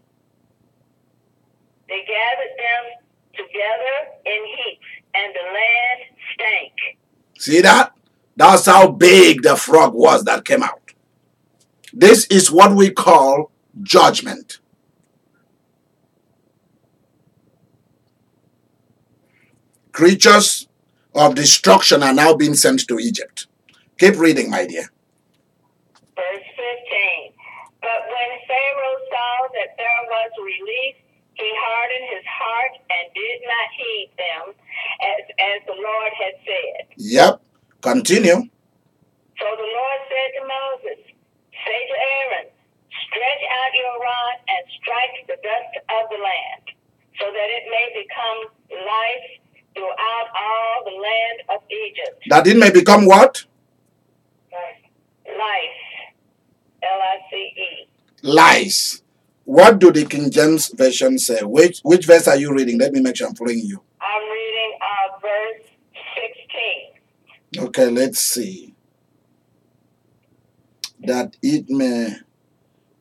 They gathered them together in heaps, and the land stank. See that? That's how big the frog was that came out. This is what we call judgment. creatures of destruction are now being sent to Egypt. Keep reading, my dear. Verse 15. But when Pharaoh saw that there was relief, he hardened his heart and did not heed them, as the Lord had said. Yep. Continue. So the Lord said to Moses, say to Aaron, stretch out your rod and strike the dust of the land, so that it may become lice throughout all the land of Egypt. That it may become what? Lice. L-I-C-E. Lice. What do the King James Version say? Which verse are you reading? Let me make sure I'm following you. I'm reading verse 16. Okay, let's see. That it may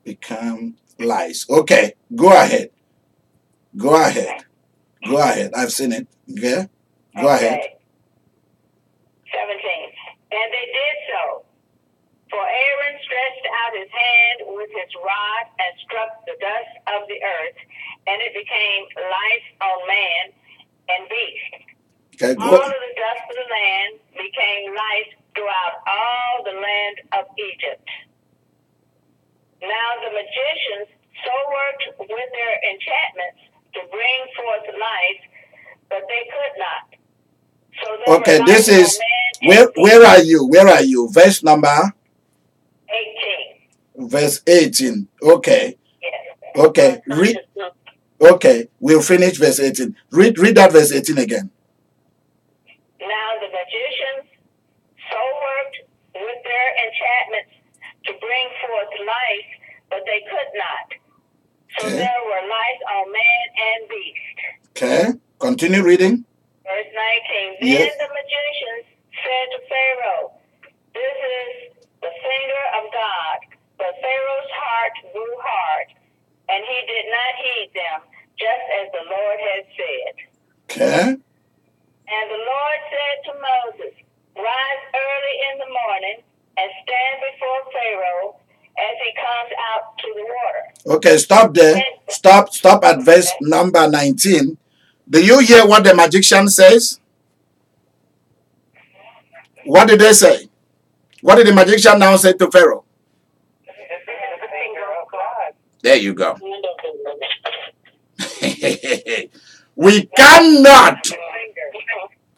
become lice. Okay, go ahead. Go ahead. Go ahead. I've seen it. Okay? Go ahead. 17. And they did so. For Aaron stretched out his hand with his rod and struck the dust of the earth, and it became lice on man and beast. Okay, All of the dust of the land became lice throughout all the land of Egypt. Now the magicians so worked with their enchantments to bring forth lice, but they could not. So okay, this is where are you? Where are you? Verse number 18. Verse 18. Okay. Yes. Okay. Read. Okay, we'll finish verse 18. Read that verse 18 again. Now the magicians so worked with their enchantments to bring forth lice, but they could not. So Okay. there were lice on man and beast. Okay, continue reading. Verse 19. Then Yes. the magicians said to Pharaoh, this is the finger of God. But Pharaoh's heart grew hard, and he did not heed them, just as the Lord had said. Okay. And the Lord said to Moses, rise early in the morning and stand before Pharaoh as he comes out to the water. Okay, stop there. Stop at verse number 19. Do you hear what the magician says? What did they say? What did the magician now say to Pharaoh? There you go. we cannot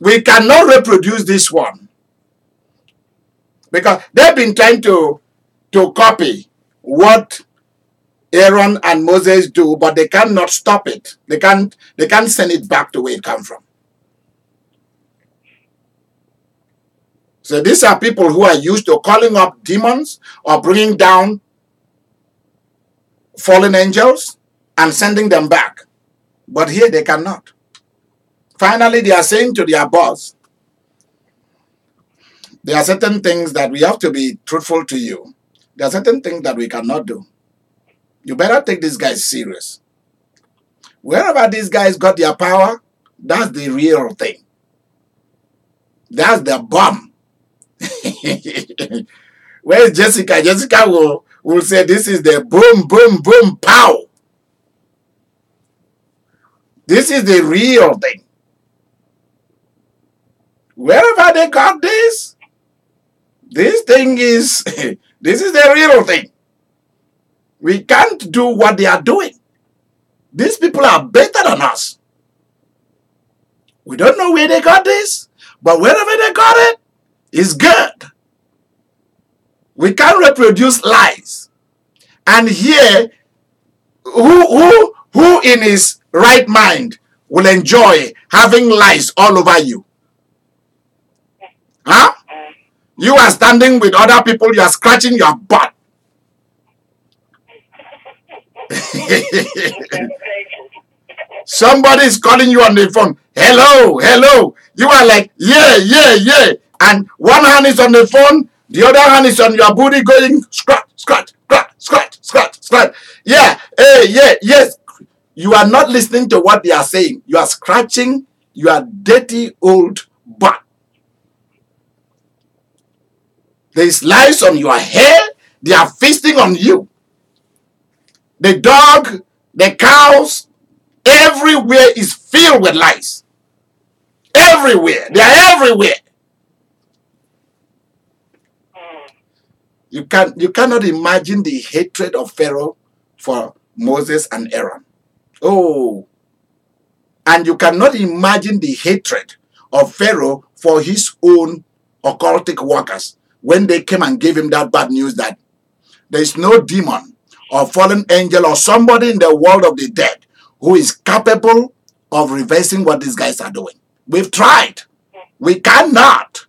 reproduce this one, because they've been trying to copy what Aaron and Moses do, but they cannot stop it. They can't send it back to where it come from. So these are people who are used to calling up demons or bringing down fallen angels and sending them back. But here they cannot. Finally, they are saying to their boss, there are certain things that we have to be truthful to you. There are certain things that we cannot do. You better take these guys serious. Wherever these guys got their power, that's the real thing. That's the bomb. Where's Jessica? Jessica will say this is the boom, boom, boom, pow. This is the real thing. Wherever they got this thing is, this is the real thing. We can't do what they are doing. These people are better than us. We don't know where they got this, but wherever they got it, it's good. We can't reproduce lies. And here, who in his right mind will enjoy having lies all over you? Huh? You are standing with other people, you are scratching your butt. Somebody is calling you on the phone. Hello, hello. You are like, yeah, yeah, yeah. And one hand is on the phone, the other hand is on your booty going scratch, scratch, scratch, scratch, scratch, scratch. Yeah, hey, yeah, yes. You are not listening to what they are saying. You are scratching your dirty old butt. There is lice on your hair. They are feasting on you. The dog, the cows, everywhere is filled with lice. everywhere. They are everywhere. You cannot imagine the hatred of Pharaoh for Moses and Aaron. Oh, and you cannot imagine the hatred of Pharaoh for his own occultic workers when they came and gave him that bad news that there is no demon or fallen angel or somebody in the world of the dead who is capable of reversing what these guys are doing. We've tried. We cannot.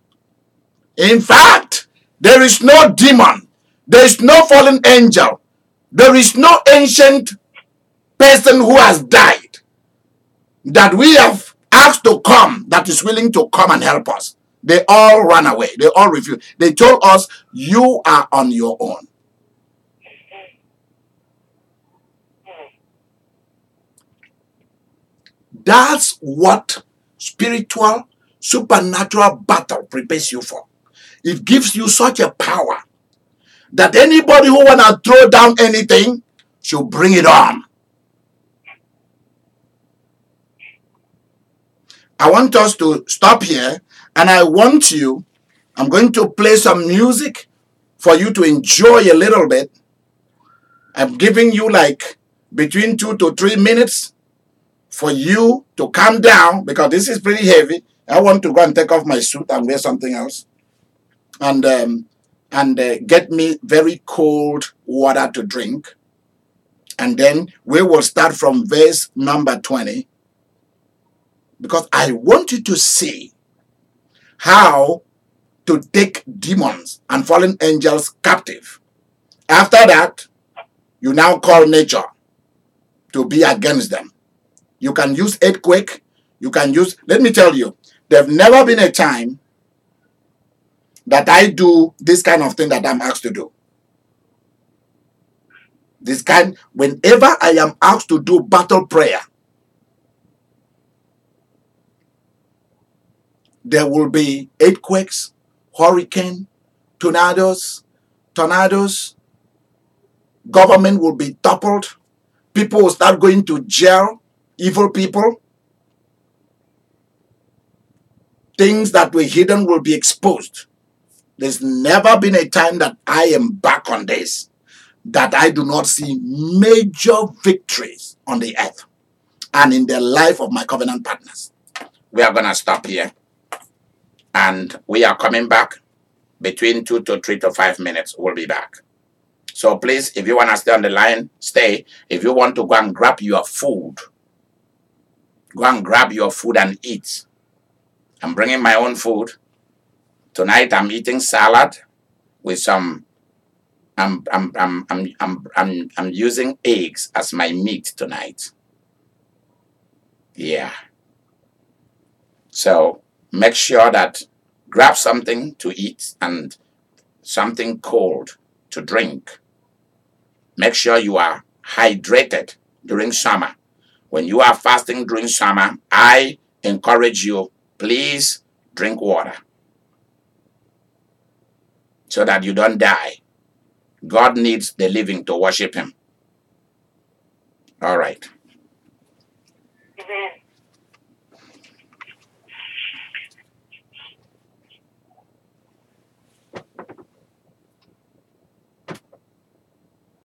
In fact, there is no demon. There is no fallen angel. There is no ancient person who has died that we have asked to come that is willing to come and help us. They all ran away. They all refused. They told us, you are on your own. That's what spiritual, supernatural battle prepares you for. It gives you such a power that anybody who want to throw down anything should bring it on. I want us to stop here, and I'm going to play some music for you to enjoy a little bit. I'm giving you like between 2 to 3 minutes for you to calm down, because this is pretty heavy. I want to go and take off my suit and wear something else. And get me very cold water to drink. And then we will start from verse number 20. Because I want you to see how to take demons and fallen angels captive. After that, you now call nature to be against them. You can use earthquake. You can use, let me tell you, there's never been a time that I do this kind of thing that I'm asked to do. Whenever I am asked to do battle prayer, there will be earthquakes, hurricane, tornadoes. Government will be toppled. People will start going to jail. Evil people. Things that were hidden will be exposed. There's never been a time that I am back on this that I do not see major victories on the earth and in the life of my covenant partners. We are going to stop here. And we are coming back between 2 to 3 to 5 minutes. We'll be back. So please, if you want to stay on the line, stay. If you want to go and grab your food, go and grab your food and eat. I'm bringing my own food. Tonight I'm eating salad with some. I'm using eggs as my meat tonight. Yeah. So make sure that grab something to eat and something cold to drink. Make sure you are hydrated during summer. When you are fasting during summer, I encourage you, please drink water so that you don't die. God needs the living to worship him. All right.